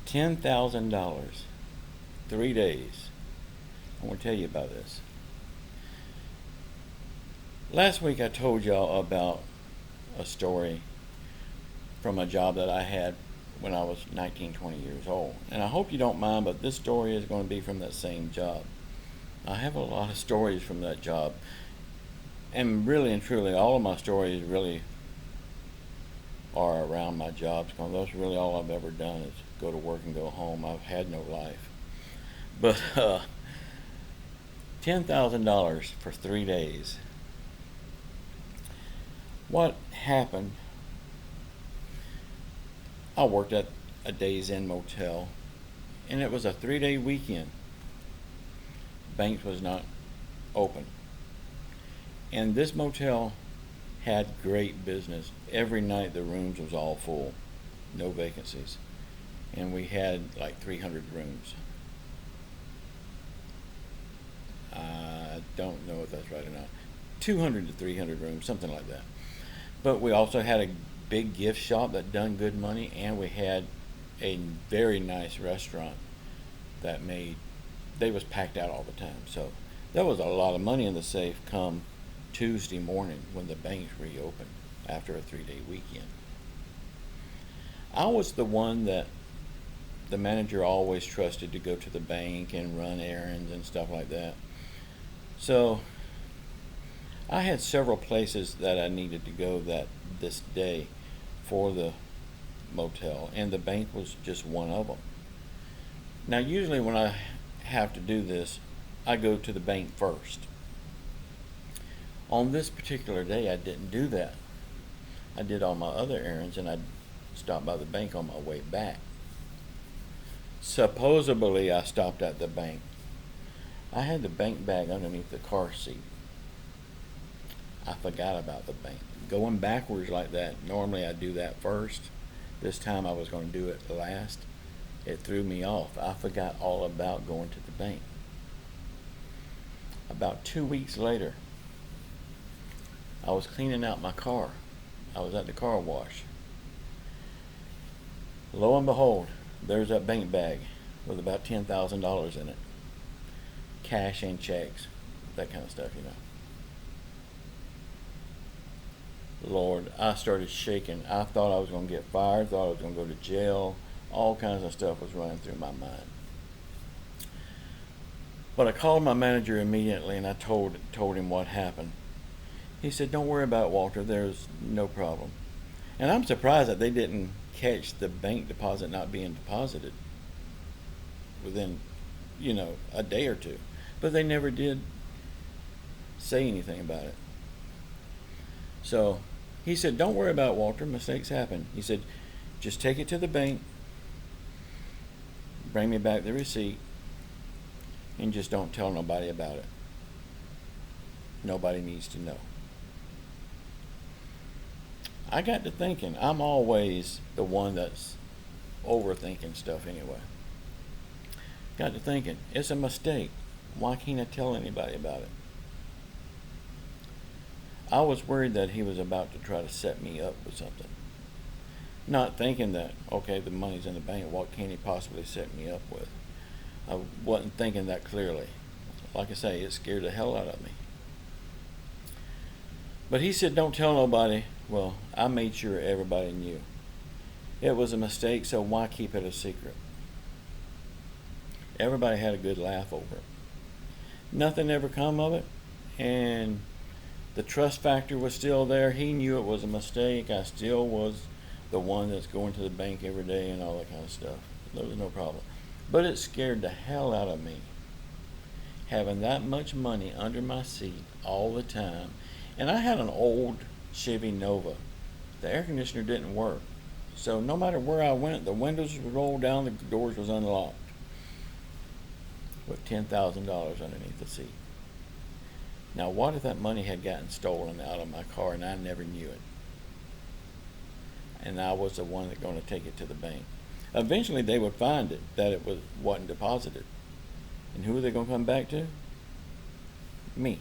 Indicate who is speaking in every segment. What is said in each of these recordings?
Speaker 1: $10,000, 3 days. I want to tell you about this. Last week I told y'all about a story from a job that I had when I was 19, 20 years old. And I hope you don't mind, but this story is going to be from that same job. I have a lot of stories from that job. And really and truly, all of my stories really are around my jobs, because that's really all I've ever done is go to work and go home. I've had no life. But $10,000 for 3 days. What happened? I worked at a Days Inn motel, and it was a 3-day weekend. Banks was not open. And this motel had great business. Every night the rooms was all full, no vacancies. And we had like 300 rooms. I don't know if that's right or not. 200 to 300 rooms, something like that. But we also had a big gift shop that done good money, and we had a very nice restaurant that they was packed out all the time. So there was a lot of money in the safe come Tuesday morning when the banks reopened after a 3-day weekend. I was the one that the manager always trusted to go to the bank and run errands and stuff like that. So I had several places that I needed to go this day for the motel, and the bank was just one of them. Now usually when I have to do this, I go to the bank first. On this particular day, I didn't do that. I did all my other errands, and I stopped by the bank on my way back. Supposedly, I stopped at the bank. I had the bank bag underneath the car seat. I forgot about the bank. Going backwards like that, normally I do that first. This time I was going to do it last. It threw me off. I forgot all about going to the bank. About 2 weeks later, I was cleaning out my car. I was at the car wash. Lo and behold, there's that bank bag with about $10,000 in it. Cash and checks, that kind of stuff, you know. Lord, I started shaking. I thought I was going to get fired, thought I was going to go to jail. All kinds of stuff was running through my mind. But I called my manager immediately, and I told him what happened. He said, "Don't worry about it, Walter. There's no problem." And I'm surprised that they didn't catch the bank deposit not being deposited within, a day or two. But they never did say anything about it. So he said, "Don't worry about it, Walter. Mistakes happen." He said, "Just take it to the bank, bring me back the receipt, and just don't tell nobody about it. Nobody needs to know." I got to thinking, I'm always the one that's overthinking stuff anyway. Got to thinking, it's a mistake. Why can't I tell anybody about it? I was worried that he was about to try to set me up with something. Not thinking that, okay, the money's in the bank, what can he possibly set me up with? I wasn't thinking that clearly. Like I say, it scared the hell out of me. But he said, "Don't tell nobody." Well, I made sure everybody knew. It was a mistake, so why keep it a secret? Everybody had a good laugh over it. Nothing ever come of it, and the trust factor was still there. He knew it was a mistake. I still was the one that's going to the bank every day and all that kind of stuff. There was no problem. But it scared the hell out of me, having that much money under my seat all the time. And I had an old Chevy Nova. The air conditioner didn't work. So no matter where I went, the windows would roll down, the doors was unlocked, with $10,000 underneath the seat. Now what if that money had gotten stolen out of my car and I never knew it? And I was the one that's going to take it to the bank. Eventually they would find it, that it wasn't deposited. And who are they going to come back to? Me.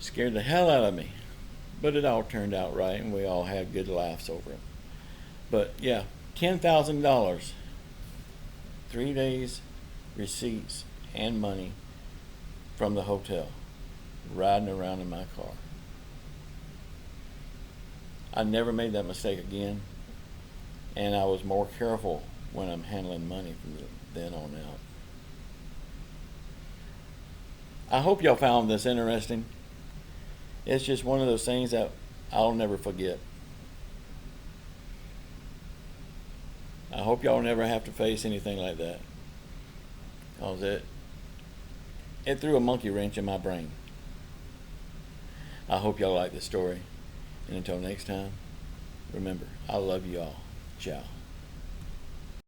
Speaker 1: Scared the hell out of me. But it all turned out right, and we all had good laughs over it. But yeah, $10,000, 3 days receipts and money from the hotel, riding around in my car. I never made that mistake again, and I was more careful when I'm handling money from then on out. I hope y'all found this interesting. It's just one of those things that I'll never forget. I hope y'all never have to face anything like that, because it threw a monkey wrench in my brain. I hope y'all like this story, and until next time, remember, I love you all. Ciao.